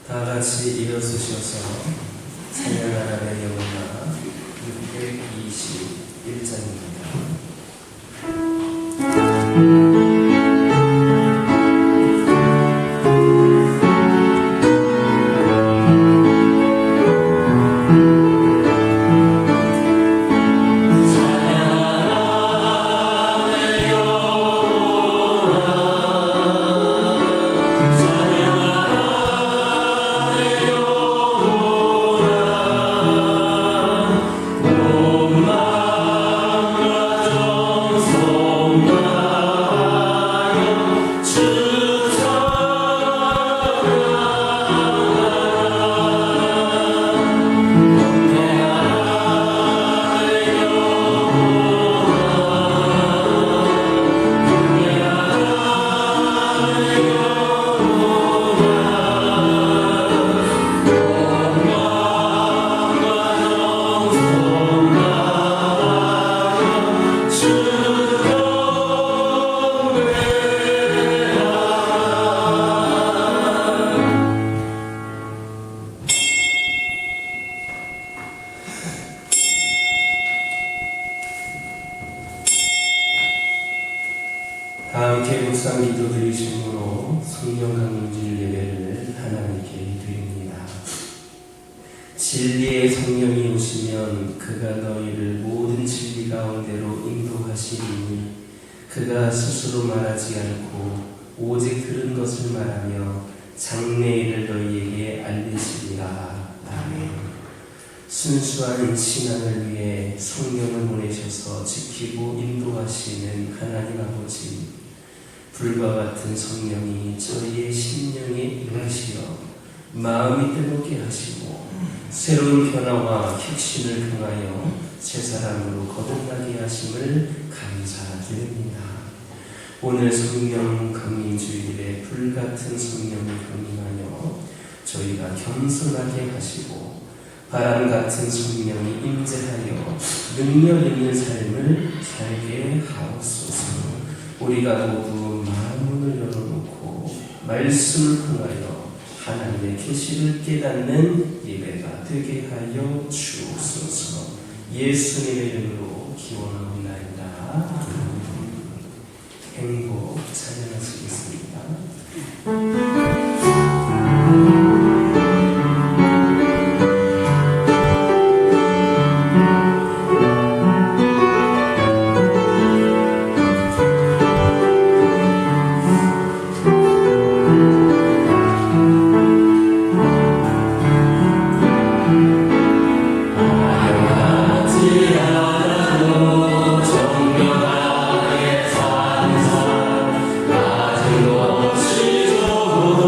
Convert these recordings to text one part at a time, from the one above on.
다 같이 일어서셔서 찬양하라의 영혼아 621장입니다. 다 함께 묵상 기도 드리심으로 성령 강림주일 예배를 하나님께 드립니다. 진리의 성령이 오시면 그가 너희를 모든 진리 가운데로 인도하시리니 그가 스스로 말하지 않고 오직 들은 것을 말하며 장래일을 너희에게 알리시리라. 아멘. 순수한 신앙을 위해 성령을 보내셔서 지키고 인도하시는 하나님 아버지, 불과 같은 성령이 저희의 심령에 임하시어 마음이 뜨겁게 하시고 새로운 변화와 혁신을 통하여 새 사람으로 거듭나게 하심을 감사드립니다. 오늘 성령 강림주일에 불같은 성령이 강림하여 저희가 겸손하게 하시고 바람 같은 성령이 임재하여 능력 있는 삶을 살게 하옵소서. 우리가 모두 마음문을 열어놓고 말씀을 통하여 하나님의 계시를 깨닫는 예배가 되게 하여 주옵소서. 예수님의 이름으로 기원하옵나이다. 행복 찬양하시겠습니다. 정결하게 산사 가진 것이 좋은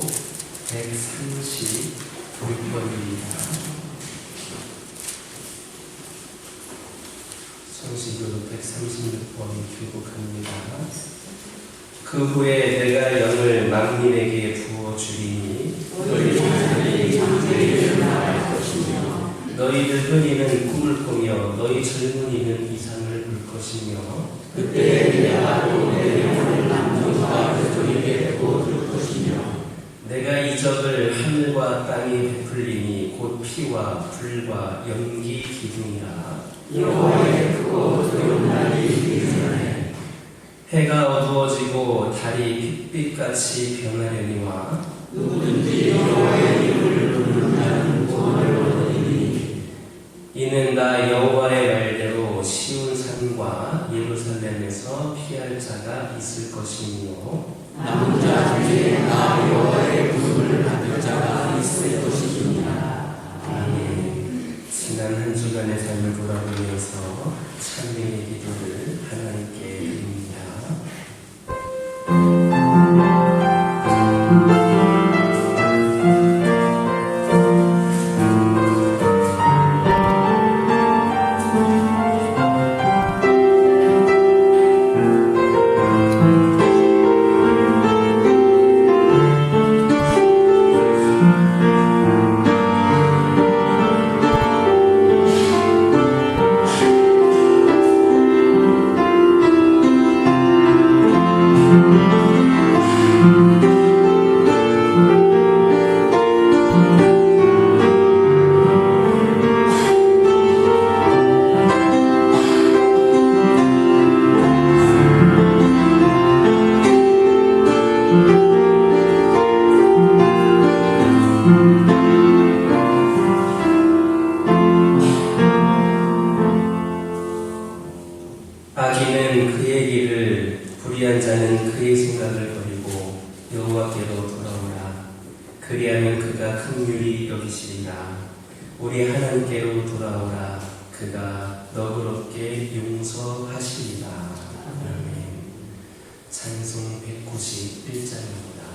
136번입니다. 성시교독 136번 교독합니다. 그 후에 내가 영을 만민에게 부어주리니 너희들 흔히는 꿈을 꾸며 너희 젊은이는 이상을 볼 것이며 그때 내가 또 내 영을 남성과 여종에게 부어줄 것이며 내가 이적을 하늘과 땅에 베풀리니 곧 피와 불과 연기 기둥이라. 여호와의 크고 두려운 날이 이르리니 해가 어두워지고 달이 핏빛같이 변하려니와 누구든지 여호와의 이름을 부르는 자는 구원을 얻으리니 이는 나 여호와의 말대로 시온 산과 예루살렘에서 피할 자가 있을 것이며 남은 자 중에 나 여호와의 부름을 받을 자가 있을 것이니라. 아멘. 지난 한 주간의 삶을 돌아보면서 찬양의 기도를 하나님께 드립니다. 악인은 그의 길을, 불의한 자는 그의 생각을 버리고 여호와께로 돌아오라. 그리하면 그가 긍휼히 여기시리라. 우리 하나님께로 돌아오라. 그가 너그럽게 용서하시리라. 아멘. 찬송 191장입니다.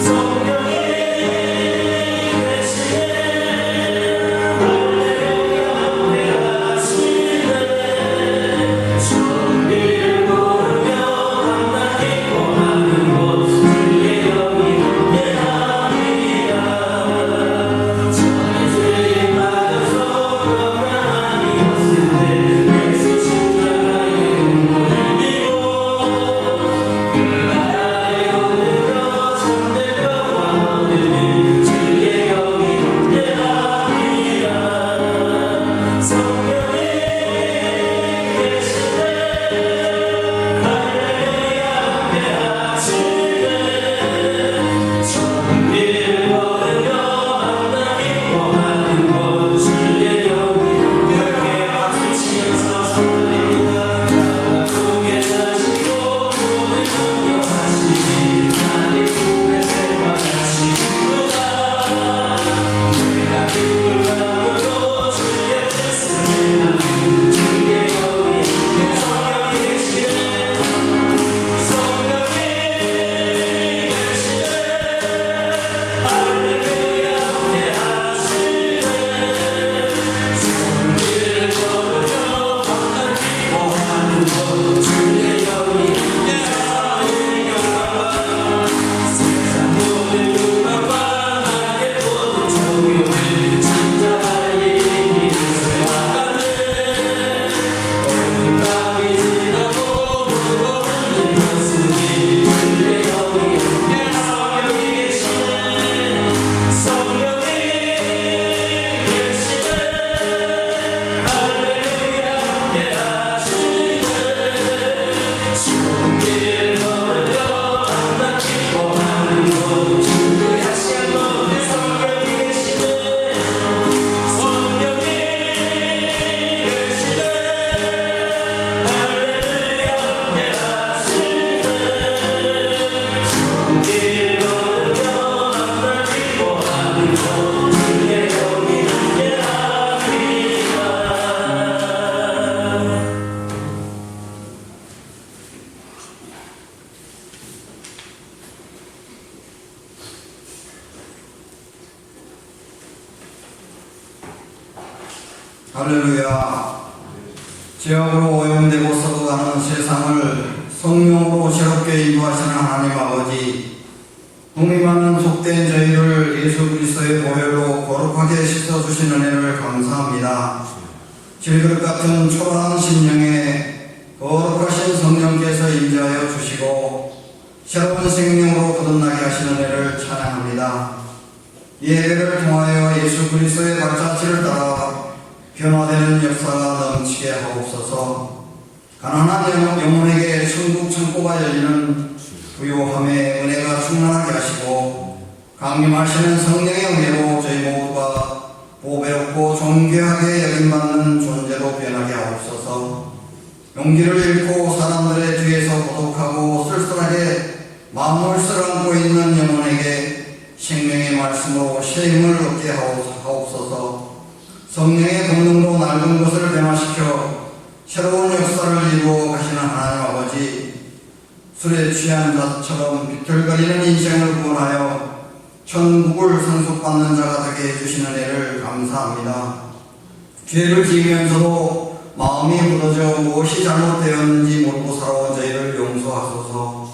성령의 할렐루야. 죄악으로 오염되고 썩어가는 세상을 성령으로 새롭게 인도하시는 하나님 아버지, 동이 많은 속된 저희를 예수 그리스도의 보혈로 거룩하게 씻어주신 은혜를 감사합니다. 질그릇 같은 초라한 심령에 거룩하신 성령께서 임재하여 주시고 새로운 생명으로 거듭나게 하시는 은혜를 찬양합니다. 이 예배를 통하여 예수 그리스도의 발자취를 따라 변화되는 역사가 넘치게 하옵소서. 가난한 영혼에게 천국 창고가 열리는 부요함의 은혜가 충만하게 하시고 강림하시는 성령의 은혜로 저희 모두가 보배롭고 존귀하게 여김받는 존재로 변하게 하옵소서. 용기를 잃고 사람들의 뒤에서 고독하고 쓸쓸하게 마음을 쓸어안고 있는 영혼에게 생명의 말씀으로 쉼을 얻게 하옵소서. 성령의 동능으로 낡은 것을 변화시켜 새로운 역사를 이루어 가시는 하나님 아버지, 술에 취한 자처럼 비틀거리는 인생을 구원하여 천국을 상속받는 자가 되게 해주시는 은혜를 감사합니다. 죄를 지으면서도 마음이 굳어져 무엇이 잘못되었는지 모르고 살아온 저희를 용서하소서.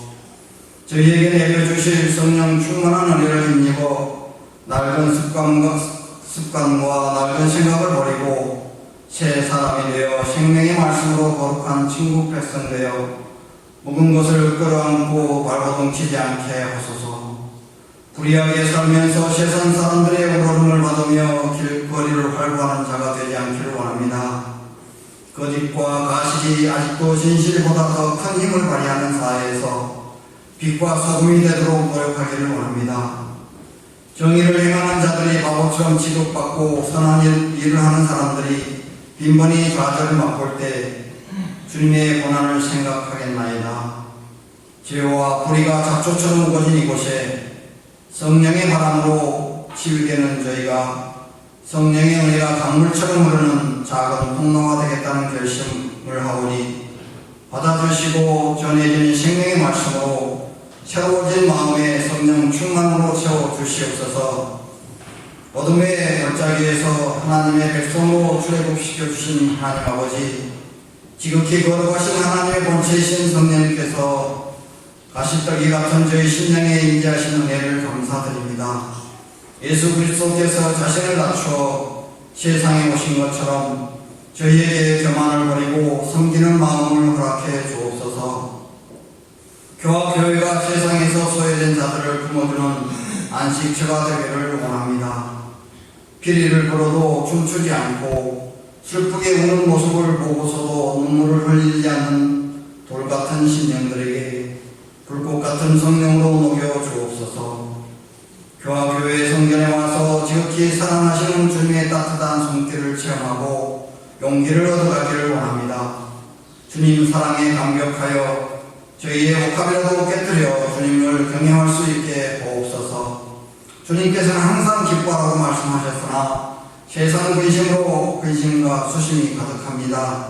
저희에게 내려주실 성령 충만한 은혜를 힘입어 낡은 습관과 낡은 생각을 버리고 새 사람이 되어 생명의 말씀으로 거룩한 친구 백성 되어 묵은 것을 끌어안고 발버둥치지 않게 하소서. 불의하게 살면서 세상 사람들의 우러름을 받으며 길거리를 활보하는 자가 되지 않기를 원합니다. 거짓과 가식이 아직도 진실보다 더 큰 힘을 발휘하는 사회에서 빛과 소금이 되도록 노력하기를 원합니다. 정의를 행하는 자들이 바보처럼 취급받고 선한 일을 하는 사람들이 빈번히 좌절을 맛볼 때 주님의 고난을 생각하겠나이다. 죄와 불의가 잡초처럼 우거진 이곳에 성령의 바람으로 치유되는 저희가 성령의 은혜가 강물처럼 흐르는 작은 통로가 되겠다는 결심을 하오니 받아주시고 전해진 생명의 말씀으로 새로워진 마음에 성령 충만으로 채워주시옵소서. 어둠의 골짜기에서 하나님의 백성으로 출애굽시켜주신 하나님 아버지, 지극히 거룩하신 하나님의 본체이신 성령님께서 가시떡이 같은 저희 심령에 임재하시는 은혜를 감사드립니다. 예수 그리스도께서 자신을 낮추어 세상에 오신 것처럼 저희에게 교만을 버리고 섬기는 마음을 허락해 주옵소서. 교와 교회가 세상에서 소외된 자들을 품어주는 안식처가 되기를 원합니다. 피리를 불어도 춤추지 않고 슬프게 우는 모습을 보고서도 눈물을 흘리지 않는 돌같은 심령들에게 불꽃 같은 성령으로 녹여 주옵소서. 교와 교회 성전에 와서 지극히 사랑하시는 주님의 따뜻한 손길을 체험하고 용기를 얻어가기를 원합니다. 주님 사랑에 감격하여 저희의 혹함이라도 깨뜨려 주님을 경외할 수 있게 보옵소서. 주님께서는 항상 기뻐하라고 말씀하셨으나 세상 근심과 수심이 가득합니다.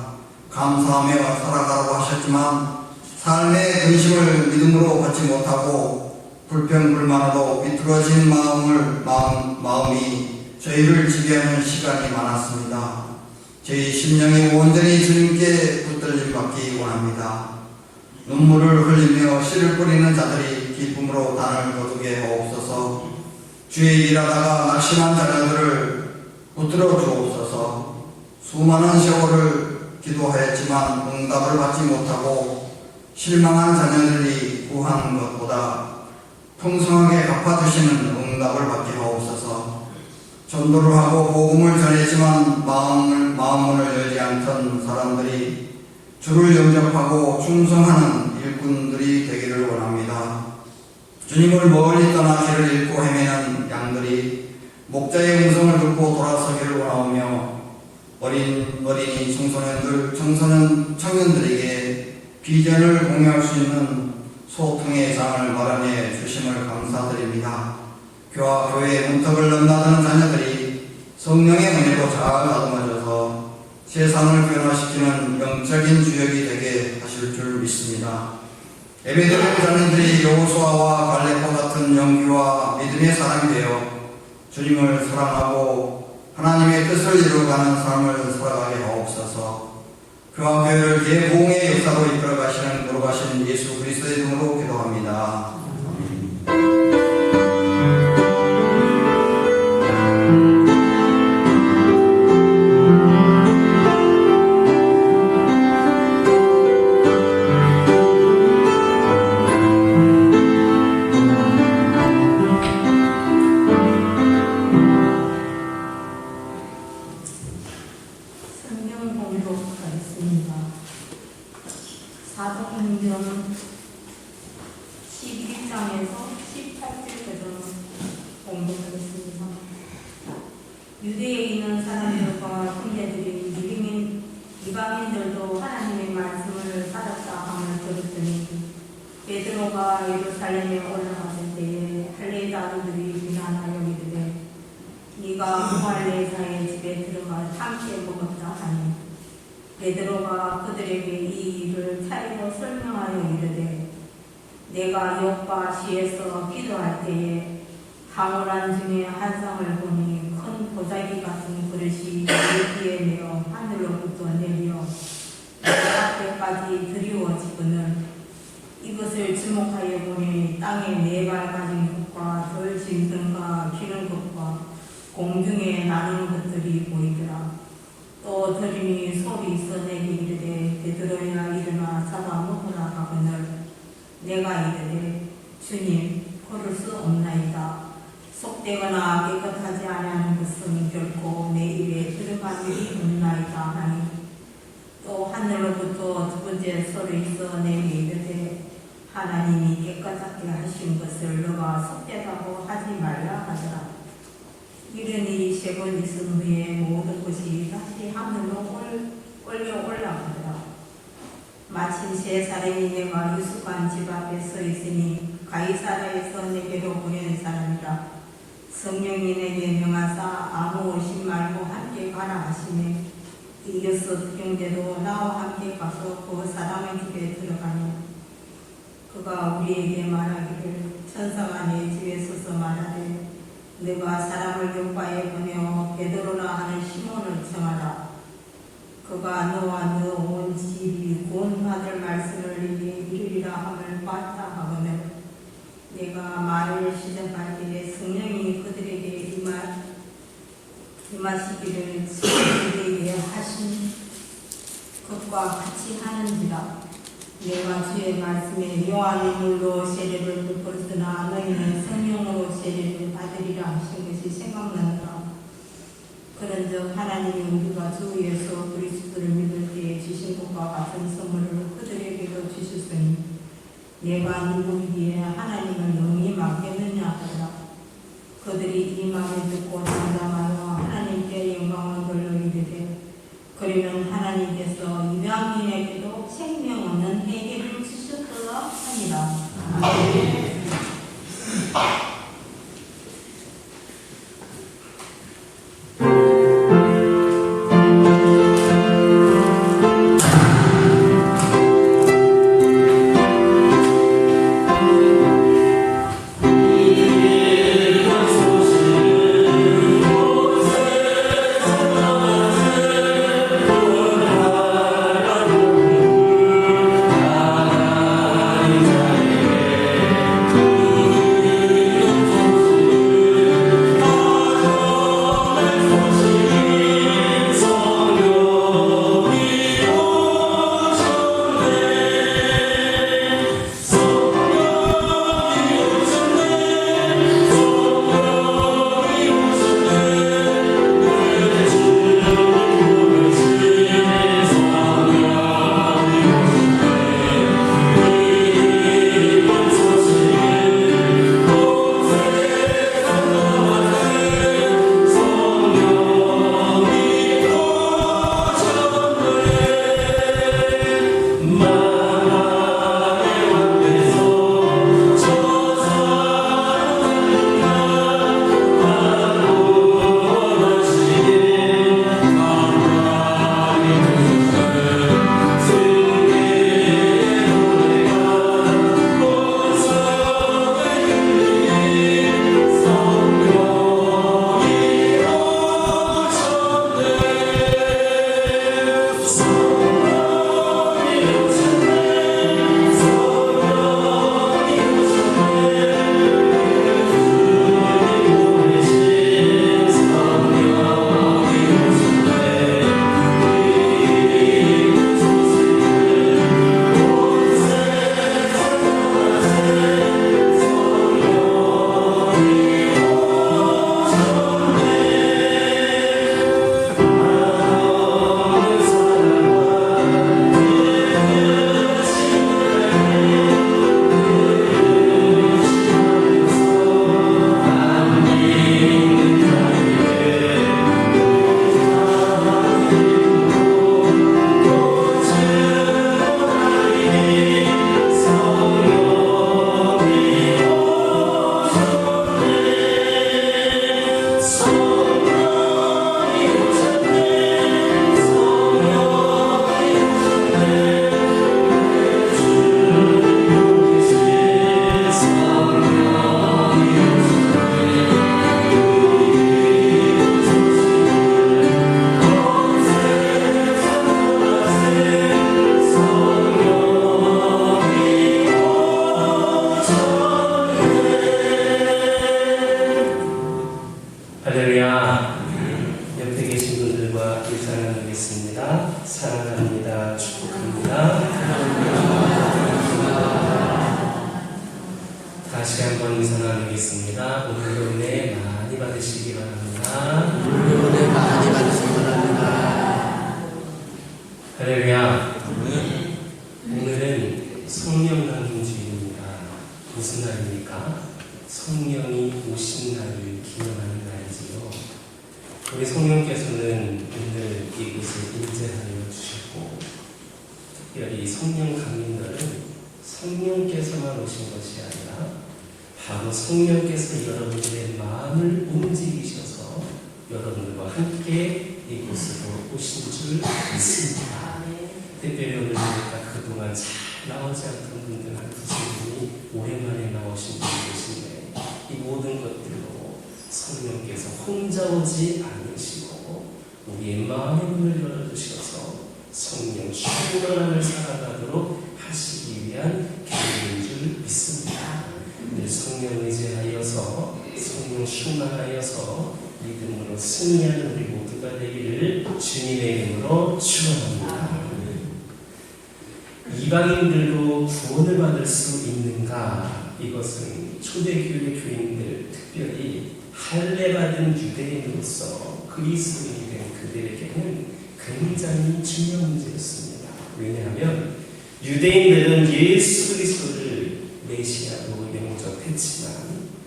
감사하며 살아가라고 하셨지만 삶의 근심을 믿음으로 받지 못하고 불평불만으로 비뚤어진 마음이 저희를 지배하는 시간이 많았습니다. 저희 심령이 온전히 주님께 붙들림 받기 원합니다. 눈물을 흘리며 씨를 뿌리는 자들이 기쁨으로 단을 거두게 하옵소서. 주의 일하다가 낙심한 자녀들을 붙들어 주옵소서. 수많은 세월을 기도하였지만 응답을 받지 못하고 실망한 자녀들이 구한 것보다 풍성하게 갚아주시는 응답을 받게 하옵소서. 전도를 하고 복음을 전했지만 마음문을 열지 않던 사람들이 주를 영접하고 충성하는 일꾼들이 되기를 원합니다. 주님을 멀리 떠나 길을 잃고 헤매는 양들이 목자의 음성을 듣고 돌아서기를 원하오며 어린이 청년들에게 비전을 공유할 수 있는 소통의 장을 마련해 주심을 감사드립니다. 교와 교회의 문턱을 넘나드는 자녀들이 성령의 은혜로 잘 다듬어져서 세상을 변화시키는 영적인 주역이 되게 하실 줄 믿습니다. 예배드리는 자녀들이 여호수아와 갈렙과 같은 용기와 믿음의 사람이 되어 주님을 사랑하고 하나님의 뜻을 이루어가는 삶을 살아가게 하옵소서. 그와 교회를 대부흥의 역사로 이끌어가시는 걸어가신 예수 그리스도의 이름으로 기도합니다. 성경 공독하겠습니다. 사도행전 11장에서 18절까지 공독하겠습니다. 유대에 있는 사람들과 형제들이 이방인들도 하나님의 말씀을 받았다 함을 들었더니 베드로가 예루살렘에 올라갔을 때에 할례 자들이 비난하여 이르되 네가 무할례자의 집에 들어가 함께 먹었다 하니 베드로가 그들에게 이 일을 차례로 설명하여 이르되 내가 요파 시에서 기도할 때에 황홀한 중에 한 상을 보니 큰 보자기 같은 그릇이 내 뒤에 내어 하늘로부터 내려 내 앞에까지 드리워지거늘 이것을 주목하여 보니 땅에 네 발 가진 것과 돌진 등과 기는 것과 공중에 나는 것들이 보이더라. 또 들으니 소리 있어 내게 이르되 베드로야 일어나 잡아 먹으라 하거늘 내가 이르되 주님 걸을 수 없나이다. 속되거나 깨끗하지 아니하는 것은 결코 내 입에 들어간 일이 없나이다 하니 또 하늘로부터 두 번째 소리 있어 내게 이르되 하나님이 깨끗하게 하신 것을 너가 속되다고 하지 말라 하더라. 이런 일이 세 번 있은 후에 모든 것이 다시 하늘로 올려 올라가더라. 마침 세 사람이 내가 유숙한 집 앞에 서 있으니 가이사라에서 내게로 보낸 사람이라. 성령이 내게 명하사 아무 의심 말고 함께 가라 하시매 이 여섯 형제도 나와 함께 가서 그 사람의 집에 들어가니 그가 우리에게 말하기를 천사가 내 집에 서서 말하되 내가 사람을 요파에 보내어 베드로라 하는 시몬을 청하라. 그가 너와 너 온 집이 구원받을 말씀을 내게 이르리라 함을 봤다 하거늘 내가 말을 시작할 때에 성령이 그들에게 임하시기를 그들에게 하신 것과 같이 하는지라. 내가 주의 말씀에 요한의 물로 세례를 베풀었으나 너희는 성령으로 세례를 받으리라 하신 것이 생각나더라. 그런즉 하나님이 우리가 주 예수 그리스도를 믿을 때에 주신 것과 같은 선물을 그들에게도 주셨으니 내가 누구기에 하나님을 능히 막겠느냐 하더라. 그들이 이 말을 듣고 장담하여 하나님께 영광을 돌려 이르되 그러면 하나님께서 이방인에게도 생명 없는 회개를 주셨더라 하니라. 아멘. 한번 인사 나누겠습니다. 오늘도 은혜 많이 받으시기 바랍니다. 오늘도 은혜 많이 받으시기 바랍니다. 할렐루야. 오늘은 성령 나눔 주일입니다. 무슨 날입니까? 성령이 오신 날을 기념하는 날이지요. 우리 성령께서는 오늘 이곳에 임재하여 주셨고, 특별히 성령 강림날은 성령께서만 오신 것이 아니라 바로 성령께서 여러분들의 마음을 움직이셔서 여러분들과 함께 이곳으로 오신 줄 믿습니다. 특별히 오늘 보니까 그동안 잘 나오지 않던 분들 한 두세 분이 오랜만에 나오신 분이 계신데, 이 모든 것들로 성령께서 혼자 오지 않으시고 우리의 마음의 문을 열어주셔서 성령 충만함을 살아가도록 하시기 위한 계획인 줄 믿습니다. 늘 성령 의지하여서 성령 충만하여서 믿음으로 승리하는 우리 모두가 되기를 주님의 이름으로 축원합니다. 이방인들도 구원을 받을 수 있는가? 이것은 초대교회 교인들, 특별히 할례받은 유대인으로서 그리스도인이 된 그들에게는 굉장히 중요한 문제였습니다. 왜냐하면 유대인들은 예수 그리스도를 메시아로 영접했지만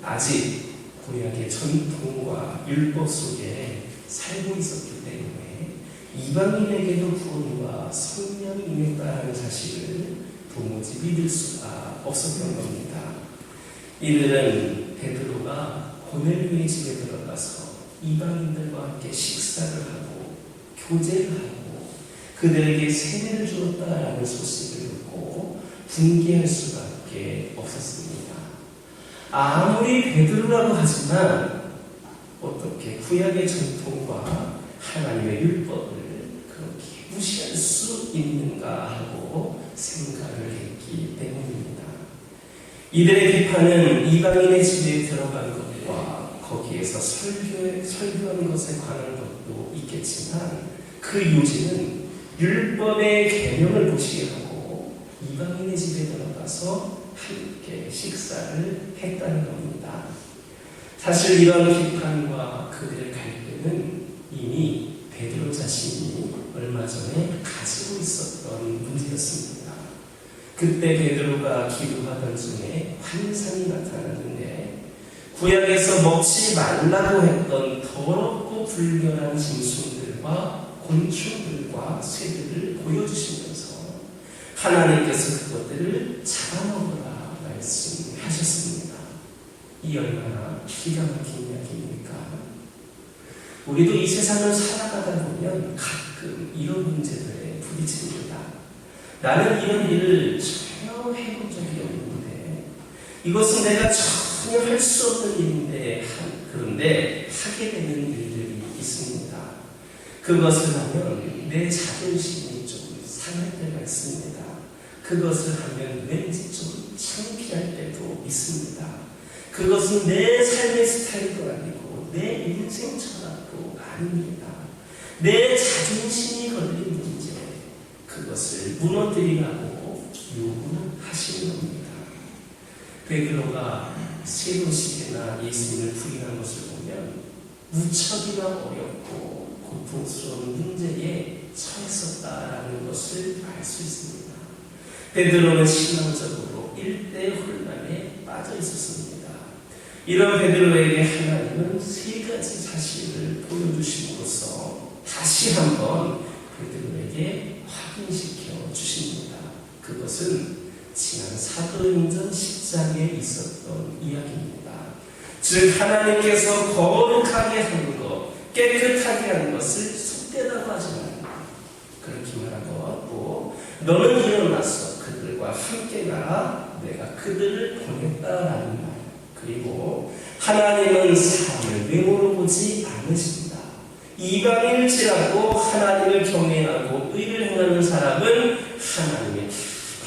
아직 구약의 전통과 율법 속에 살고 있었기 때문에 이방인에게도 구원과 성령이 임했다는 사실을 도무지 믿을 수가 없었던 겁니다. 이들은 베드로가 고넬료의 집에 들어가서 이방인들과 함께 식사를 하고 교제를 하고 그들에게 세례를 주었다라는 소식을 듣고 분개할 수밖에 없었습니다. 아무리 베드로라고 하지만 어떻게 구약의 전통과 하나님의 율법을 그렇게 무시할 수 있는가 하고 생각을 했기 때문입니다. 이들의 비판은 이방인의 집에 들어간 것과 거기에서 설교한 것에 관한 것도 있겠지만 그 요지는 율법의 계명을 무시하고 이방인의 집에 들어가서 함께 식사를 했다는 겁니다. 사실 이런 비판과 그들의 갈등은 이미 베드로 자신이 얼마 전에 가지고 있었던 문제였습니다. 그때 베드로가 기도하던 중에 환상이 나타났는데 구약에서 먹지 말라고 했던 더럽고 불결한 짐승들과 곤충들과 새들을 보여주시면서 하나님께서 그것들을 잡아먹으라 말씀하셨습니다. 이 얼마나 기가 막힌 이야기입니까? 우리도 이 세상을 살아가다 보면 가끔 이런 문제들에 부딪힙니다. 나는 이런 일을 전혀 해본 적이 없는데 이것은 내가 전혀 할 수 없는 일인데 그런데 하게 되는 일들이 있습니다. 그것을 하면 내 자존심이 좀 상할 때가 있습니다. 그것을 하면 왠지 좀 창피할 때도 있습니다. 그것은 내 삶의 스타일도 아니고 내 인생 철학도 아닙니다. 내 자존심이 걸린 문제, 그것을 무너뜨리라고 요구하시는 겁니다. 베드로가 세 번씩이나 예수님을 부인한 것을 보면 무척이나 어렵고 고통스러운 문제에 처했었다라는 것을 알 수 있습니다. 베드로는 신앙적으로 일대 혼란에 빠져 있었습니다. 이런 베드로에게 하나님은 세 가지 사실을 보여주심으로써 다시 한번 베드로에게 확인시켜 주십니다. 그것은 지난 사도행전 10장에 있었던 이야기입니다. 즉 하나님께서 거룩하게 하는 것, 깨끗하게 하는 것을 속되다고 하지 말라. 그렇게 말하고 또 너는 일어나서 그들과 함께 가라. 내가 그들을 보냈다라는 말. 그리고 하나님은 사람을 외모로 보지 않으십니다. 이방인일지라도 하나님을 경외하고 의를 행하는 사람은 하나님이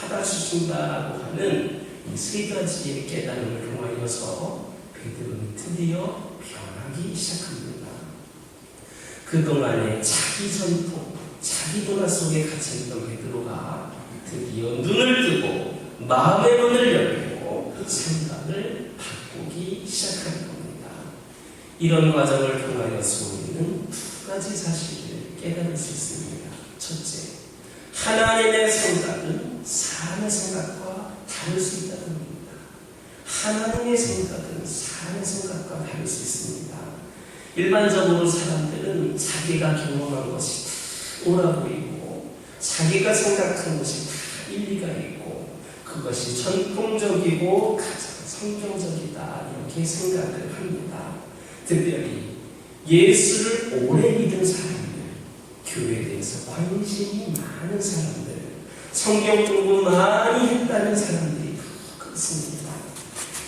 받아주신다라고 하는 이 세 가지의 깨달음을 통하여서 베드로는 드디어 변하기 시작합니다. 그동안의 자기 전통, 자기 문화 속에 갇혀있던 베드로가 드디어 눈을 뜨고 마음의 문을 열고 생각을 바꾸게 바꾸기 시작하는 겁니다. 이런 과정을 통하여서 우리는 두 가지 사실을 깨달을 수 있습니다. 첫째, 하나님의 생각은 사람의 생각과 다를 수 있다는 겁니다. 하나님의 생각은 사람의 생각과 다를 수 있습니다. 일반적으로 사람들은 자기가 경험한 것이 다 옳아 보이고 자기가 생각한 것이 다 일리가 있고 그것이 전통적이고 가장 성경적이다 이렇게 생각을 합니다. 특별히 예수를 오래 믿은 사람들, 교회에 대해서 관심이 많은 사람들, 성경 공부 많이 했다는 사람들이 그렇습니다.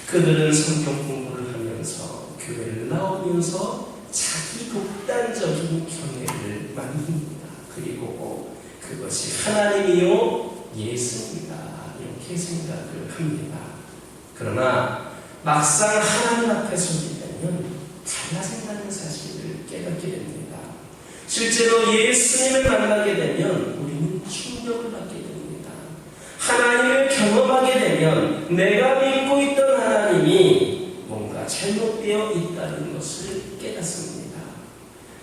그들은 성경 공부를 하면서 교회를 나오면서 자기 독단적인 견해를 만듭니다. 그리고 그것이 하나님이요 예수입니다. 이렇게 생각을 합니다. 그러나 막상 하나님 앞에 서게 되면 달라진다는 사실을 깨닫게 됩니다. 실제로 예수님을 만나게 되면 우리는 충격을 받게 됩니다. 하나님을 경험하게 되면 내가 믿고 있던 하나님이 뭔가 잘못되어 있다는 것을 깨닫습니다.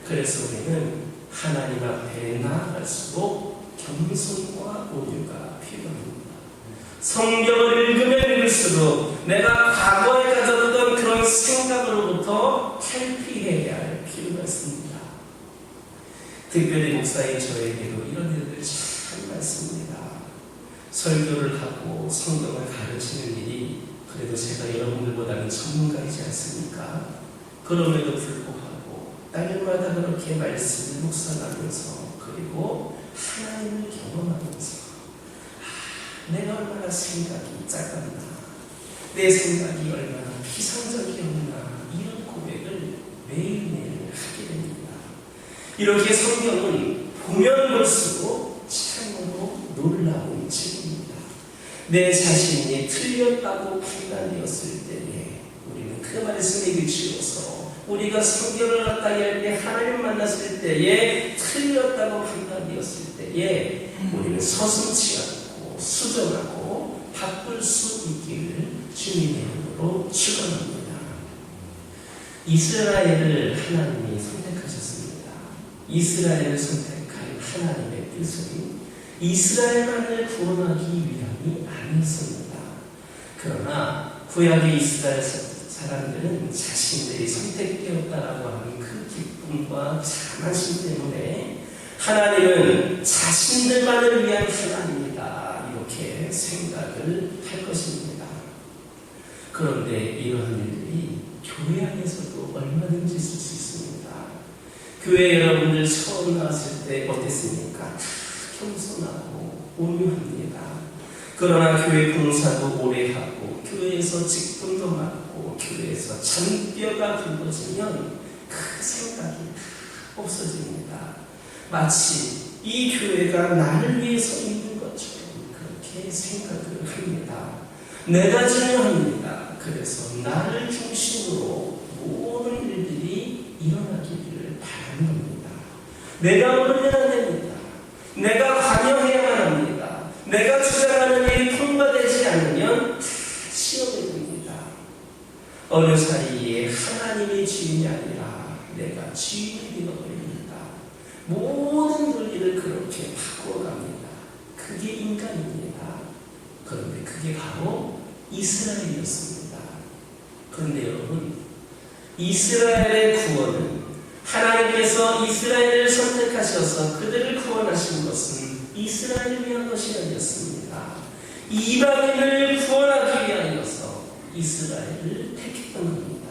그래서 우리는 하나님 앞에 나아갈수록 겸손과 온유가 필요합니다. 성경을 읽으면 읽을수록 내가 과거에 가졌던 그런 생각으로부터 탈피해야 할 필요가 있습니다. 특별히 목사인 저에게도 이런 일들 참 많습니다. 설교를 하고 성경을 가르치는 일이 그래도 제가 여러분들보다는 전문가이지 않습니까? 그럼에도 불구하고 딸마다 그렇게 말씀을 묵상하면서 그리고 하나님을 경험하면서 내가 얼마나 생각이 작았나, 내 생각이 얼마나 피상적이었나 이런 고백을 매일매일 하게 됩니다. 이렇게 성경은 보면 볼수록 참으로 놀라운 책입니다. 내 자신이 틀렸다고 판단되었을 때에 우리는 그 말씀에 비추어서 우리가 성경을 갖다가 할 때 하나님 만났을 때에 틀렸다고 판단되었을 때에 우리는 서슴지 않고 수정하고 바꿀 수 있기를 주님의 이름으로 축원합니다. 이스라엘을 하나님이 선택하셨습니다. 이스라엘을 선택한 하나님의 뜻은 이스라엘만을 구원하기 위함이 아니었습니다. 그러나 구약의 이스라엘 사람들은 자신들이 선택되었다라고 하는 그 기쁨과 자만심 때문에 하나님은 자신들만을 위한 하나님이다 이렇게 생각을 할 것입니다. 그런데 이러한 일들이 교회 안에서도 얼마든지 있을 수 있습니다. 교회 여러분들 처음 나왔을 때 어땠습니까? 겸손하고 온유합니다. 그러나 교회 봉사도 오래 하고 교회에서 직분도 맡고 교회에서 잔뼈가 굵어지면 그 생각이 없어집니다. 마치 이 교회가 나를 위해서 있는 것처럼 그렇게 생각을 합니다. 내가 중요합니다. 그래서 나를 중심으로 모든 일들이 일어나기를 바라는 겁니다. 내가 모르면 안 됩니다. 내가 관여해야만 합니다. 내가 주장하는 일이 통과되지 않으면 시험이 됩니다. 어느 사이에 하나님이 주인이 아니라 내가 주인이 되어버립니다. 모든 논리를 그렇게 바꿔갑니다. 그게 인간입니다. 그런데 그게 바로 이스라엘이었습니다. 그런데 여러분, 이스라엘의 구원은 하나님께서 이스라엘을 선택하셔서 그들을 구원하신 것은 이스라엘을 위한 것이 아니었습니다. 이방인을 구원하기 위하여서 이스라엘을 택했던 겁니다.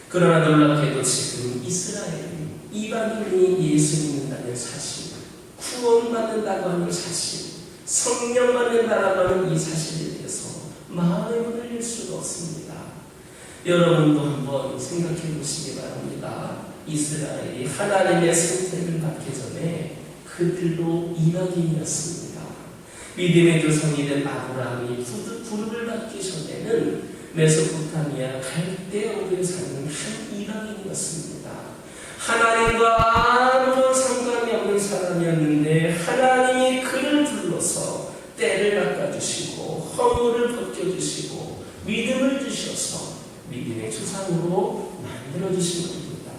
그러나 놀랍게도 지금 이스라엘은 이방인이 예수 믿는다는 사실, 구원받는다고 하는 사실, 성령 받는다라고 하는 이 사실에 대해서 마음에 흔들릴 수가 없습니다. 여러분도 한번 생각해 보시기 바랍니다. 이스라엘이 하나님의 선택을 받기 전에 그들도 이방인이었습니다. 믿음의 조상이 된 아브라함이 부름을 받기 전에는 메소포타미아 갈대아에 사는 한 이방인이었습니다. 하나님과 아무런 상관이 없는 사람이었는데 하나님이 그를 불러서 때를 닦아주시고 허물을 벗겨주시고 믿음을 주셔서 조상으로 만들어주신 겁니다.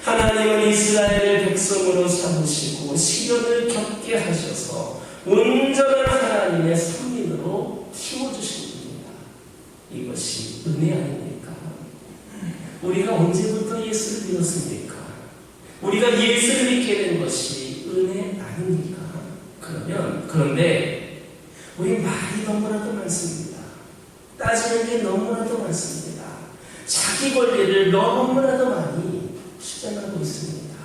하나님은 이스라엘을 백성으로 삼으시고 시련을 겪게 하셔서 온전한 하나님의 선민으로 키워주신 겁니다. 이것이 은혜 아닙니까? 우리가 언제부터 예수를 믿었습니까? 우리가 예수를 믿게 된 것이 은혜 아닙니까? 그런데 우리 말이 너무나도 많습니다. 따지는 게 너무나도 많습니다. 자기 권리를 너무나도 많이 주장하고 있습니다.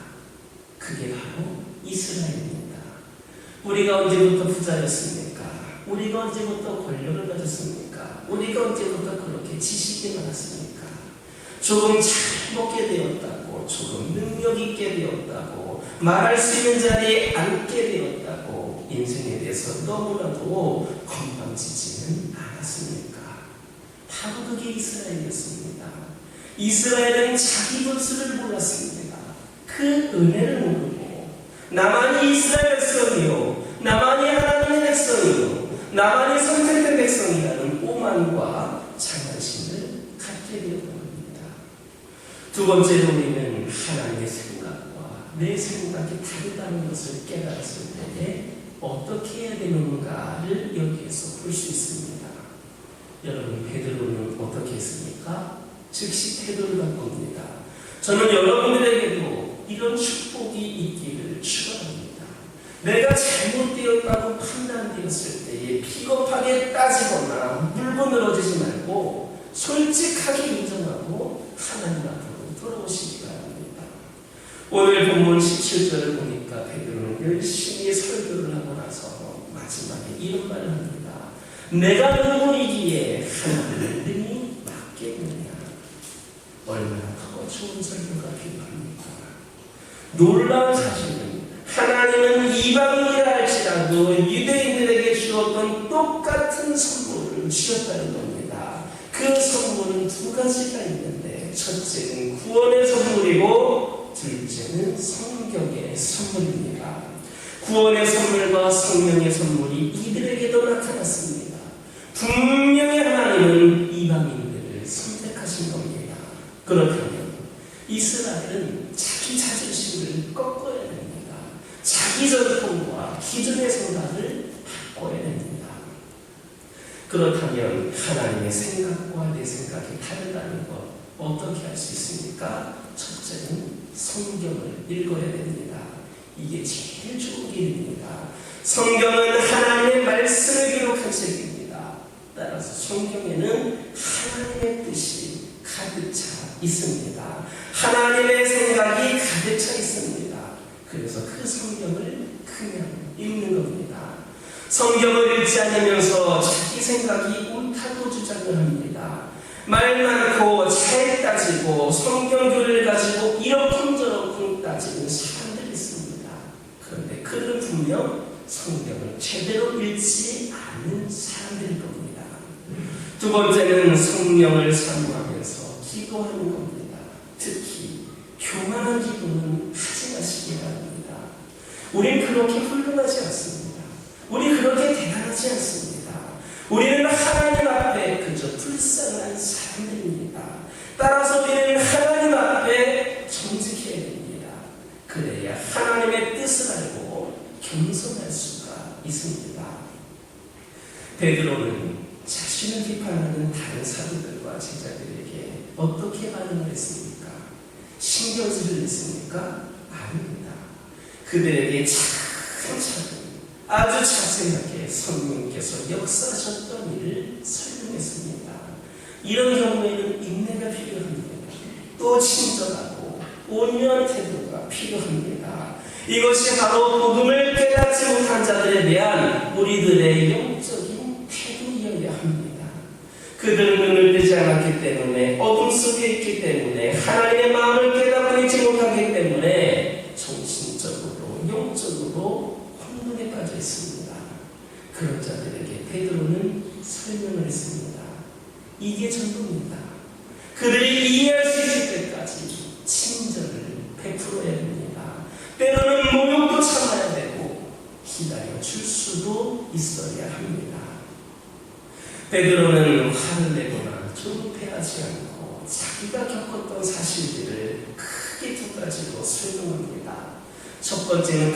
그게 바로 이스라엘입니다. 우리가 언제부터 부자였습니까? 우리가 언제부터 권력을 가졌습니까? 우리가 언제부터 그렇게 지식이 많았습니까? 조금 잘 먹게 되었다고, 조금 능력 있게 되었다고, 말할 수 있는 자리에 앉게 되었다고 인생에 대해서 너무나도 건방지지는 않았습니까? 바로 그게 이스라엘이었습니다. 이스라엘은 자기 분수를 몰랐습니다. 그 은혜를 모르고 나만이 이스라엘 백성이요, 나만이 하나님의 백성이요, 나만이 선택된 백성이라는 오만과 자만심을 갖게 되었던 겁니다. 두 번째로 우리는 하나님의 생각과 내 생각이 다르다는 것을 깨달았을 때에 어떻게 해야 되는가를 여기에서 볼 수 있습니다. 여러분, 베드로는 어떻게 했습니까? 즉시 태도를 바꿉니다. 저는 여러분들에게도 이런 축복이 있기를 축원합니다. 내가 잘못되었다고 판단되었을 때에 비겁하게 따지거나 물고 늘어지지 말고 솔직하게 인정하고 하나님 앞으로 돌아오시기 바랍니다. 오늘 본문 17절을 보니까 베드로는 열심히 설교를 하고 나서 마지막에 이런 말을 합니다. 내가 누구이기에 하나님을 능히 맡겠느냐. 얼마나 더 좋은 설교가 필요합니까? 놀라운 사실은 하나님은 이방인이라 할지라도 유대인들에게 주었던 똑같은 선물을 주셨다는 겁니다. 그 선물은 두 가지가 있는데, 첫째는 구원의 선물이고 둘째는 성경의 선물입니다. 구원의 선물과 성령의 선물이 이들에게도 나타났습니다. 분명히 하나님은 이방인들을 선택하신 겁니다. 그렇다면 이스라엘은 자기 자존심을 꺾어야 됩니다. 자기 전통과 기존의 생각을 바꿔야 됩니다. 그렇다면 하나님의 생각과 내 생각이 다르다는 것 어떻게 할 수 있습니까? 첫째는 성경을 읽어야 됩니다. 이게 제일 좋은 길입니다. 성경은 하나님의 말씀을 기록한 책입니다. 따라서 성경에는 하나님의 뜻이 가득 차 있습니다. 하나님의 생각이 가득 차 있습니다. 그래서 그 성경을 그냥 읽는 겁니다. 성경을 읽지 않으면서 자기 생각이 옳다고 주장을 합니다. 말 많고 잘 따지고 성경교를 가지고 이러쿵저러쿵 따지는 사람들이 있습니다. 그런데 그들은 분명 성경을 제대로 읽지 않는 사람들일 겁니다. 두 번째는 성령을 사모하면서 기도하는 겁니다. 특히 교만한 기도는 하지 마시기 바랍니다. 우린 그렇게 훌륭하지 않습니다. 우리 그렇게 대단하지 않습니다. 우리는 하나님 앞에 그저 불쌍한 사람들입니다. 따라서 우리는 하나님 앞에 정직해야 됩니다. 그래야 하나님의 뜻을 알고 겸손할 수가 있습니다. 베드로는 자신을 비판하는 다른 사도들과 제자들에게 어떻게 반응을 했습니까? 신경질을 냈습니까? 아닙니다. 그들에게 차근차근 아주 자세하게 성령께서 역사하셨던 일을 설명했습니다. 이런 경우에는 인내가 필요합니다. 또 친절하고 온유한 태도가 필요합니다. 이것이 바로 복음을 깨닫지 못한 자들에 대한 우리들의 영적인 태도여야 합니다. 그들은 눈을 뜨지 않았기 때문에, 어둠 속에 있기 때문에, 하나님의 마음을 깨닫고 있지 못하기 때문에 정신적으로 영적으로 혼돈에 빠져 있습니다. 그런 자들에게 베드로는 설명을 했습니다. 이게 전부입니다. 그들이 이해할 수 있을 때까지 친절을 베풀어야 됩니다. 때로는 모욕도 참아야 되고 기다려줄 수도 있어야 합니다. 베드로는 화를 내거나 조급해하지 않고 자기가 겪었던 사실들을 크게 두 가지로 설명합니다. 첫 번째는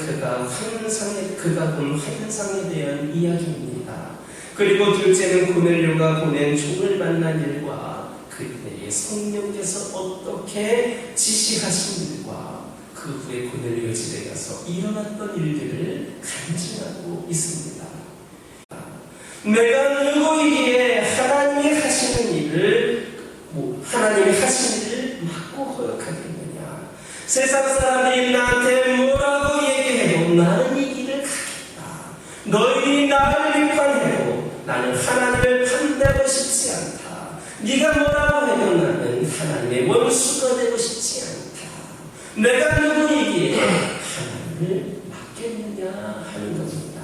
그가 본 환상에 대한 이야기입니다. 그리고 둘째는 고넬료가 보낸 종을 만난 일과 그때의 성령께서 어떻게 지시하신 일과 그 후에 고넬료 집에 가서 일어났던 일들을 간증하고 있습니다. 내가 누구이기에 하나님이 하시는 일을 막고 허락하겠느냐. 세상 사람들이 나한테 뭐라고 얘기해도 나는 이 길을 가겠다. 너희들이 나를 비판해도 나는 하나님을 반대하고 싶지 않다. 네가 뭐라고 해도 나는 하나님의 원수가 되고 싶지 않다. 내가 누구이기에 하나님을 맡겠느냐 하는 겁니다.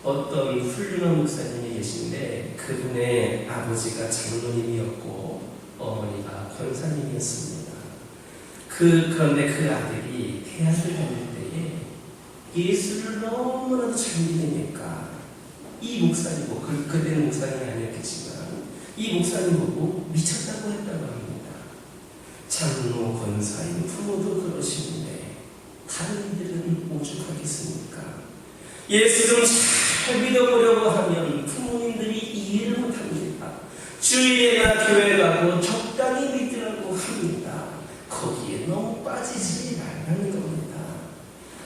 어떤 훌륭한 목사님이 계신데 그분의 아버지가 장로님이었고 어머니가 권사님이었습니다. 그런데 그 아들이 대학을 다닐 때에 예수를 너무나도 잘 믿으니까 이 목사님, 그때는 목사님이 아니었겠지만 이 목사님 보고 미쳤다고 했다고 합니다. 장로, 권사님, 부모도 그러시는데 다른 이들은 오죽하겠습니까? 예수 좀 잘 믿어보려고 하면 부모님들이 이해를 못합니다. 주일에나 교회 가고 적당히 믿으라고 합니다. 거기에 너무 빠지지 말라는 겁니다.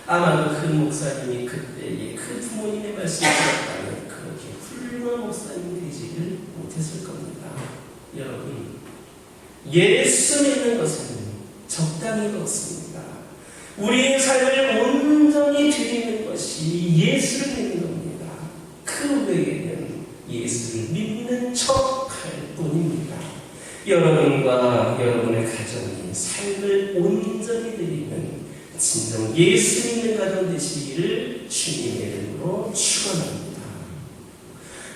아마도 그 목사님이 그때의 그 부모님의 말씀을 들었다면 그렇게 훌륭한 목사님 되지를 못했을 겁니다. 여러분, 예수 믿는 것은 적당히 그렇습니다. 우리의 삶을 온전히 드리는 것이 예수를 믿는 겁니다. 그 외에는 예수를 믿는 척할 뿐입니다. 여러분과 여러분의 가정이 삶을 온전히 드리는 진정 예수 믿는 가정 되시기를 주님의 이름으로 축원합니다.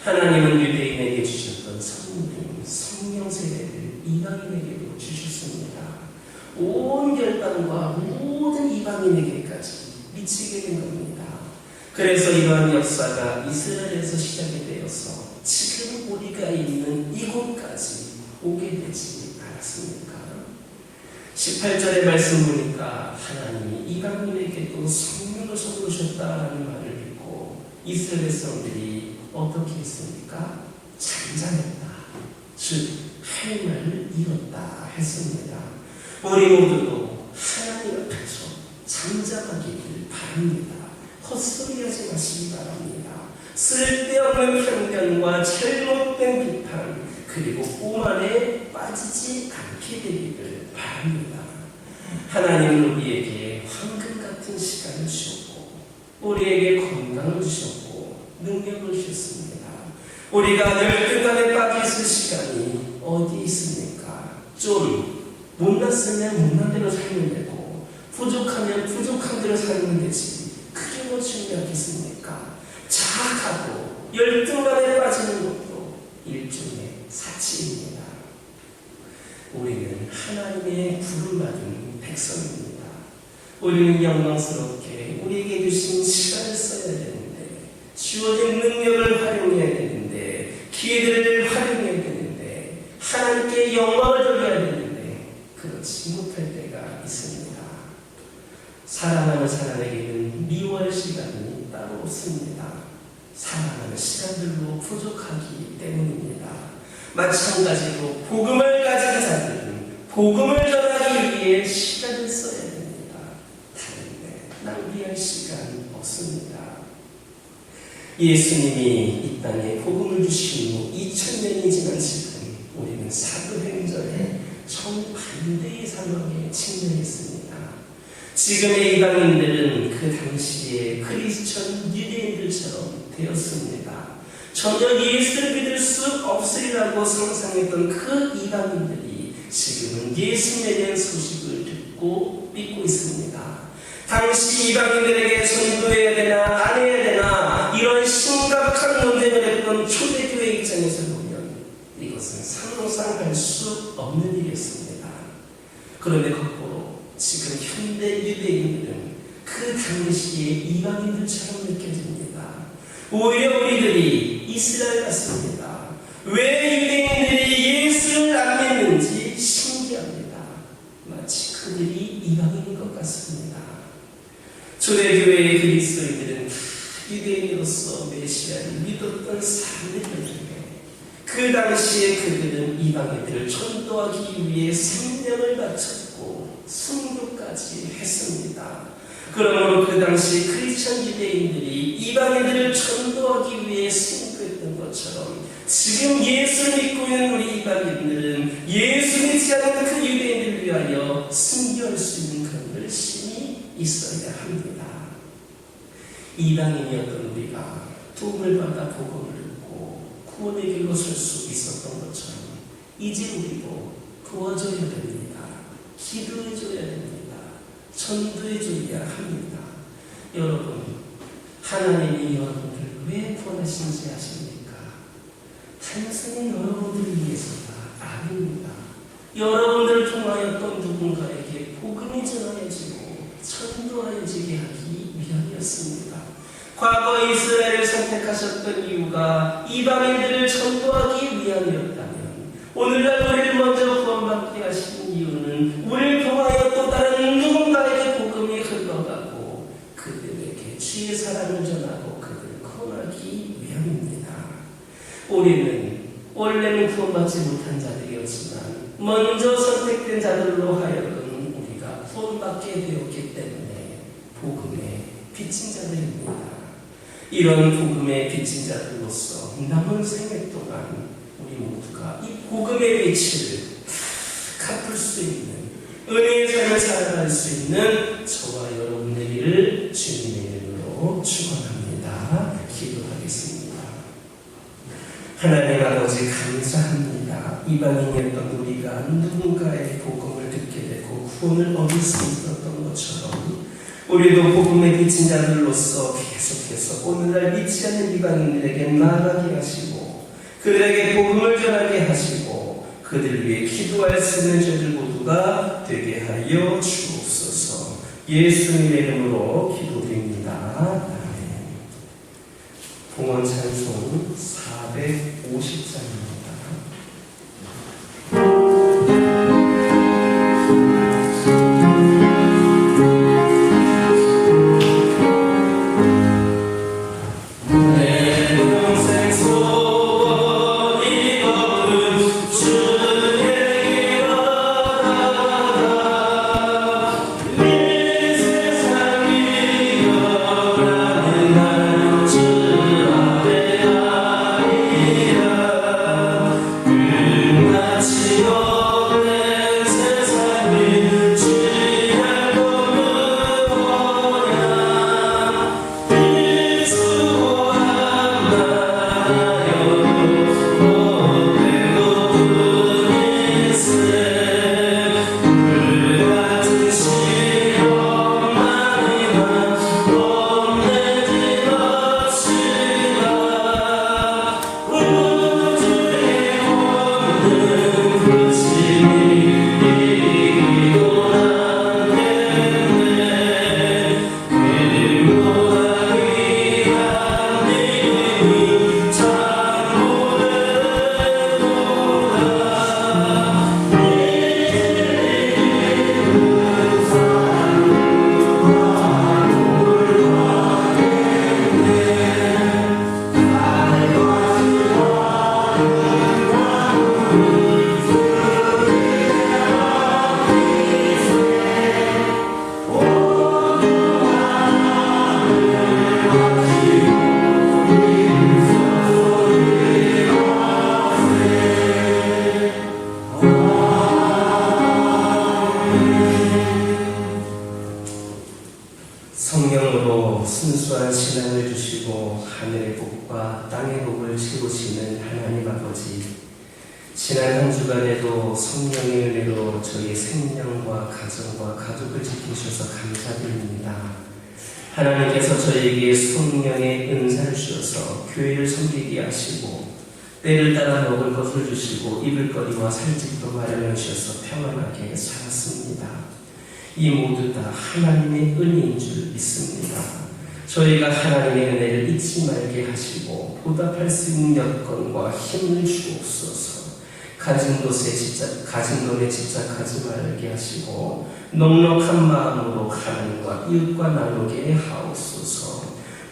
하나님은 유대인에게 주셨던 성령 세례를 이방인에게도 주셨습니다. 온 결단과 모든 이방인에게까지 미치게 된 겁니다. 그래서 이러한 역사가 이스라엘에서 시작이 되어서 지금 우리가 있는 이곳까지 오게 되지 않았습니까? 18절의 말씀 보니까 하나님이 이방인에게도 성령을 쏟으셨다라는 말을 듣고 이스라엘 사람들이 어떻게 했습니까? 잠잠했다. 즉, 할 말을 잃었다 했습니다. 우리 모두도 하나님 앞에서 잠잠하기를 바랍니다. 헛소리하지 마시기 바랍니다. 쓸데없는 편견과 잘못된 비판 그리고 오만에 빠지지 않게 되기를 바랍니다. 하나님은 우리에게 황금 같은 시간을 주셨고 우리에게 건강을 주셨고 능력을 주셨습니다. 우리가 열등감에 빠져 있을 시간이 어디 있습니까? 좀 못났으면 못난 대로 살면 되고 부족하면 부족한 대로 살면 되지 그게 뭐 중요하겠습니까? 자학하고 열등감에 빠지는 것도 일종의 사치입니다. 우리는 하나님의 부름받은 백성입니다. 우리는 영광스럽게 우리에게 주신 시간을 써야 되는데 주어진 능력을 활용해야 되는데 기회들을 활용해야 되는데 하나님께 영광을 돌려야 되는데 그렇지 못할 때가 있습니다. 사랑하는 사람에게는 미워할 시간이 따로 없습니다. 사랑하는 시간들로 부족하기 때문입니다. 마찬가지로 복음을 가진 자들은 복음을 전하기 위해 시간을 써야 됩니다. 다른데 낭비할 시간 없습니다. 예수님이 이 땅에 복음을 주신 후 2000년이 지난 지금 우리는 사도행전의 정반대의 상황에 직면했습니다. 지금의 이방인들은 그 당시에 크리스천 유대인들처럼 되었습니다. 전혀 예수를 믿을 수 없으리라고 상상했던 그 이방인들이 지금은 예수에 대한 소식을 듣고 믿고 있습니다. 당시 이방인들에게 전도해야 되나 안 해야 되나 이런 심각한 논쟁을 했던 초대교회 입장에서 보면 이것은 상상할 수 없는 일이었습니다. 그런데 거꾸로 지금 현대 유대인들은 그 당시에 이방인들처럼 느껴집니다. 오히려 우리들이 이스라엘 같습니다. 왜 유대인들이 예수를 안 초대교회의 그리스도인들은 유대인으로서 메시아를 믿었던 사람들이었는데 그 당시에 그들은 이방인들을 전도하기 위해 생명을 바쳤고 순교까지 했습니다. 그러므로 그 당시 크리스천 유대인들이 이방인들을 전도하기 위해 순교했던 것처럼 지금 예수를 믿고 있는 우리 이방인들은 예수 믿지 않는 그 유대인들을 위하여 순교할 수 있는 그런 열심이 있어야 합니다. 이방인이었던 우리가 도움을 받아 복음을 듣고 구원의 길로 설 수 있었던 것처럼 이제 우리도 도와줘야 됩니다. 기도해줘야 됩니다. 전도해줘야 합니다. 여러분, 하나님이 여러분들 왜 구원하신지 아십니까? 단순히 여러분들을 위해서가 아닙니다. 여러분들을 통하여 또 누군가에게 복음이 전하여지고 전도하여지게 하기 위함이었습니다. 과거 이스라엘을 선택하셨던 이유가 이방인들을 전도하기 위함이었다면 오늘날 우리를 먼저 구원받게 하신 이유는 우리를 통하여 또 다른 누군가에게 복음이 흘러가고 그들에게 주의 사랑을 전하고 그들을 구원하기 위함입니다. 우리는 원래는 구원받지 못한 자들이었지만 먼저 선택된 자들로 하여금 우리가 구원받게 되었기 때문에 복음의 빚진 자들입니다. 이런 복음의 빚진 자들로서 남은 생애 동안 우리 모두가 이 복음의 빛을 갚을 수 있는 은혜의 삶을 살아갈 수 있는 저와 여러분 되기를 주님의 이름으로 축원합니다. 기도하겠습니다. 하나님 아버지 감사합니다. 이방인이었던 우리가 누군가의 복음을 듣게 되고 구원을 얻을 수 있었던 것처럼 우리도 복음의 빚진 자들로서 계속해서 오늘날 믿지 않는 이방인들에게 나아가게 하시고 그들에게 복음을 전하게 하시고 그들을 위해 기도할 수 있는 저들 모두가 되게 하여 주옵소서. 예수님의 이름으로 기도드립니다. 아멘. 봉헌 찬송 450장입니다. 성령으로 순수한 신앙을 주시고 하늘의 복과 땅의 복을 채우시는 하나님 아버지, 지난 한 주간에도 성령의 은혜로 저희의 생명과 가정과 가족을 지키셔서 감사드립니다. 하나님께서 저희에게 성령의 은사를 주셔서 교회를 섬기게 하시고 때를 따라 먹을 것을 주시고 입을 거리와 살 집도 마련해 주셔서 평안하게 살았습니다. 이 모두 다 하나님의 은혜인 줄 믿습니다. 저희가 하나님의 은혜를 잊지 말게 하시고 보답할 수 있는 여건과 힘을 주옵소서. 가진 돈에 집착하지 말게 하시고 넉넉한 마음으로 하나님과 이웃과 나누게 하옵소서.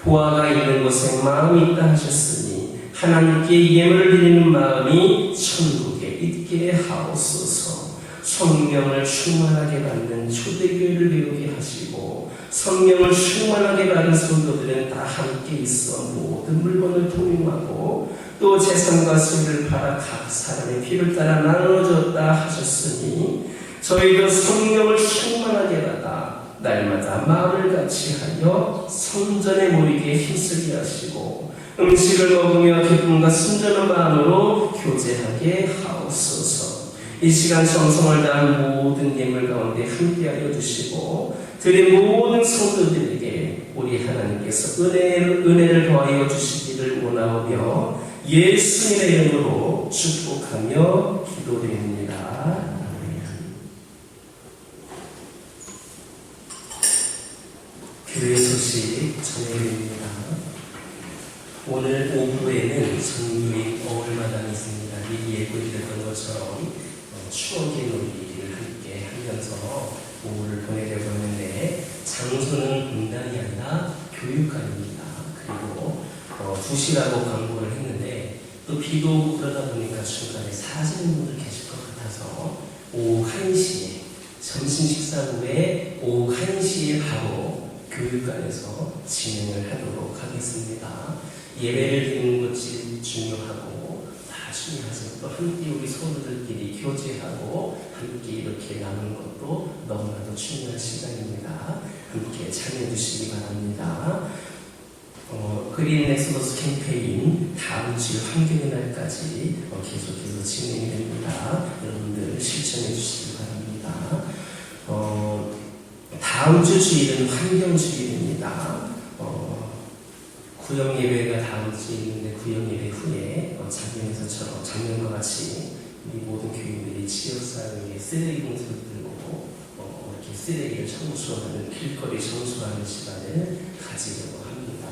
보화가 있는 곳에 마음이 있다 하셨으니 하나님께 예물을 드리는 마음이 천국에 있게 하옵소서. 성령을 충만하게 받는 초대교회를 배우게 하시고 성령을 충만하게 받은 성도들은 다 함께 있어 모든 물건을 통용하고 또 재산과 수를 팔아 각 사람의 필요를 따라 나누어졌다 하셨으니 저희도 성령을 충만하게 받아 날마다 마음을 같이하여 성전에 모이게 힘쓰게 하시고 음식을 먹으며 기쁨과 순전한 마음으로 교제하게 하옵소서. 이 시간 정성을 다한 모든 예물 가운데 함께하여 주시고 드린 모든 성도들에게 우리 하나님께서 은혜를 더하여 주시기를 원하오며 예수님의 이름으로 축복하며 기도드립니다. 교회 소식 전해드립니다. 오늘 오후에는 전유인 어울마당이 있습니다. 미리 예고드렸던 것처럼 추억의 놀이를 함께 하면서 오후를 보내려고 하는데 장소는 공단이 아니라 교육관입니다. 그리고 2시라고 광고를 했는데 또 비도 오고 그러다 보니까 중간에 사시는 분들 계실 것 같아서 오후 1시에 점심 식사 후에 오후 1시에 바로 교육관에서 진행을 하도록 하겠습니다. 예배를 드리는 것이 중요하고 다 중요하지만 또 함께 우리 성도들끼리 교제하고 함께 이렇게 나누는 것도 너무나도 중요한 시간입니다. 함께 참여해 주시기 바랍니다. 그린 엑소더스 캠페인 다음 주 환경의 날까지 계속해서 진행이 됩니다. 여러분들 실천해 주시기 바랍니다. 다음 주 주일은 환경주일입니다. 구역 예배가 다음 주에 있는데 구역 예배 후에 작년과 같이 우리 모든 교인들이 지역사회에 쓰레기 봉투를 들고 이렇게 쓰레기를 청소하는 길거리 청소하는 시간을 가지려고 합니다.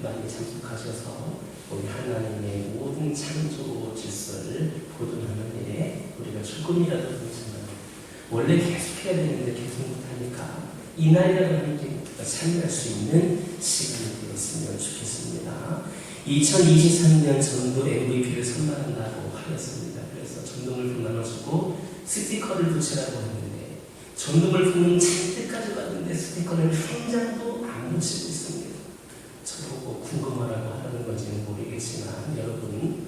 많이 참석하셔서 우리 하나님의 모든 창조 질서를 보존하는 일에 우리가 조금이라도 보지만 원래 계속해야 되는데 계속 못하니까 이날이라도 함께 참여할 수 있는 시간이 되었으면 좋겠습니다. 2023년 전도 MVP를 선발한다고 하였습니다. 그래서 전동을 나눠주고 스티커를 붙이라고 했는데 전동을 붙는 잔뜩까지 왔는데 스티커를 한 장도 안 붙이고 있습니다. 저보고 궁금하라고 하는 건지는 모르겠지만 여러분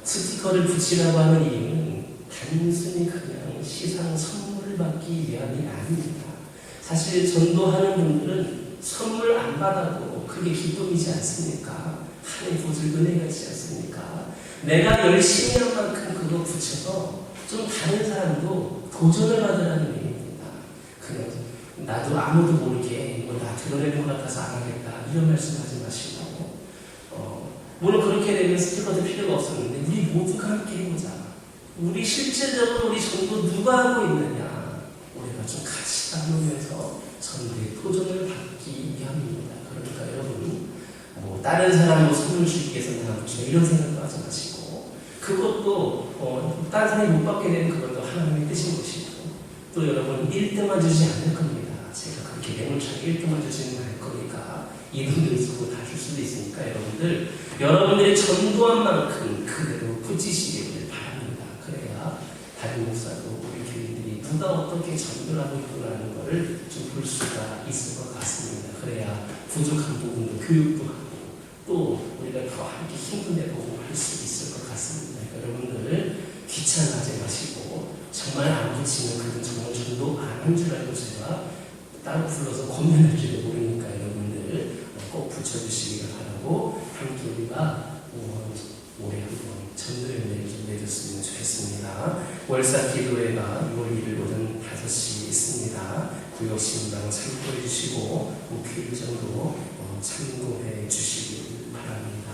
스티커를 붙이라고 하는 이유는 단순히 그냥 시상 선물을 받기 위함이 아닙니다. 사실 전도하는 분들은 선물 안 받아도 그게 기쁨이지 않습니까? 하나님 보실 은혜가 있지 않습니까? 내가 열심히 한 만큼 그거 붙여서 좀 다른 사람도 도전을 받으라는 얘기입니다. 그냥 나도 아무도 모르게 나 드러낼 것 같아서 안 하겠다 이런 말씀하지 마시고 물론 그렇게 되면 스티커도 필요가 없었는데 우리 모두가 함께 해보자. 우리 실제적으로 우리 전도 누가 하고 있느냐 우리가 좀 같이 나누면서 전도의 도전을 받기 위함입니다. 그러니까 여러분 다른 사람도 선물 주기 위해서 나눠주시면 이런 생각도 하지 마시고 그것도 다른 사람이 못 받게 되는 그것도 하나님의 뜻인 것이고 또 여러분 1등만 주지 않을 겁니다. 제가 그렇게 매몰차게 1등만 주지는 않을 거니까 2등도 있고 다 줄 수도 있으니까 여러분들이 전도한 만큼 그대로 붙이시기를 바랍니다. 그래야 다른 목사도 우리 교인들이 누가 어떻게 전도를 하고 있구나라는 것을 좀 볼 수가 있을 것 같습니다. 그래야 부족한 부분도 교육도 하고 또 우리가 더 함께 힘을 내보고 할 수 있을 것 같습니다. 그러니까 여러분들 귀찮아하지 마시고 정말 안 붙이면 그건 정말 전도 안 한 줄 알고 제가 따로 불러서 권면할지도 모르니까 여러분들 꼭 붙여주시기를 바라고 함께 우리가 올해 한번 전도연대를 좀 내줬으면 좋겠습니다. 월사 기도회가 6월 1일 오전 5시에 있습니다. 구역신당 참고해 주시고 목회 일정도 참고해 주시기 바랍니다.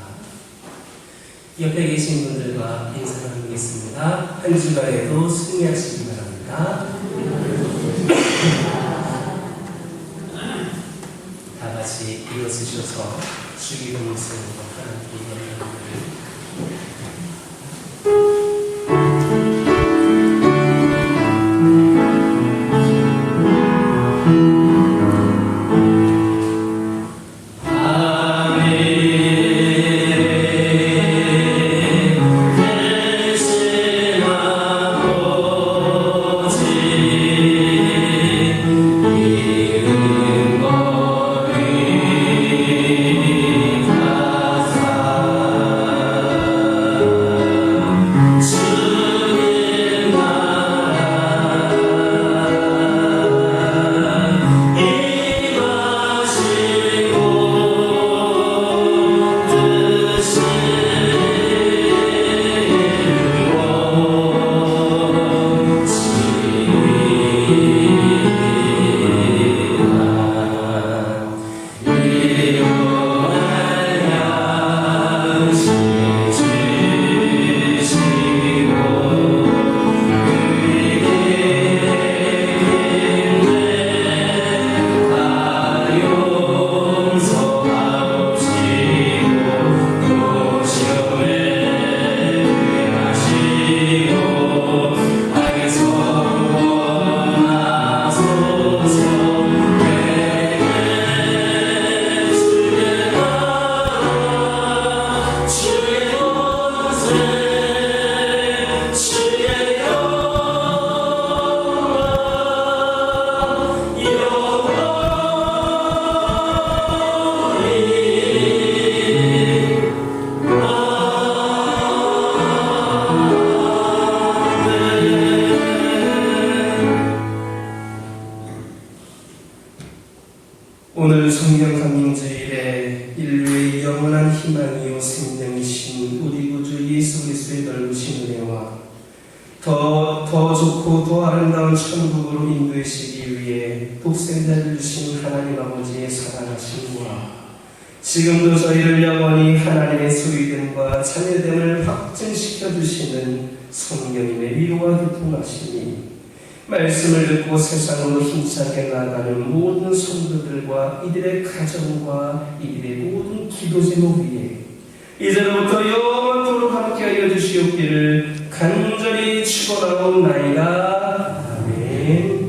옆에 계신 분들과 인사 나누겠습니다. 한 주간에도 승리하시기 바랍니다. 다 같이 일어서셔서 주기도 모습으로 하나님께 영광을 오늘 성령 강림주일에 인류의 영원한 희망이요 생명이신 우리 구주 예수 그리스도의 넓으신 은혜와 더 좋고 더 아름다운 천국으로 인도하시기 위해 독생자를 주신 하나님 아버지의 사랑하심과 지금도 저희를 영원히 하나님의 소유됨과 자녀됨을 확증시켜 주시는 성령님의 위로와 교통하시니 말씀을 듣고 세상으로 힘차게 나가는 모든 성도들과 이들의 가정과 이들의 모든 기도 제목 위에 이제로부터 영원토록 함께하여 주시옵기를 간절히 축원하옵나이다. 아멘.